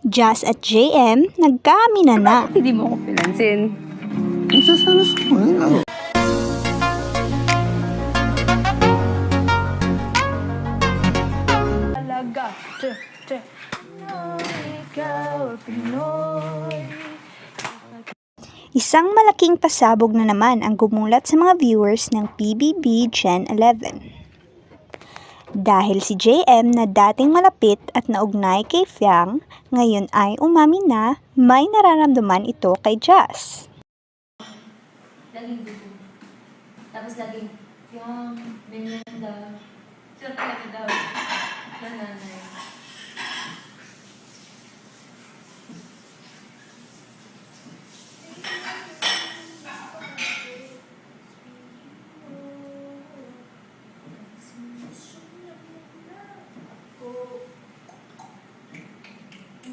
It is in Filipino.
Jazz at JM nagkaamina na. Hindi mo ako pinansin. Nagsasalas ko ngayon. Talaga. Ikaw, Pinoy. Isang malaking pasabog na naman ang gumulat sa mga viewers ng PBB Gen 11. Dahil si JM na dating malapit at naugnay kay Fiang, ngayon ay umamin na may nararamdaman ito kay Jazz. Laging dugo. Tapos laging, yung merienda. Siya talaga daw. Nananay.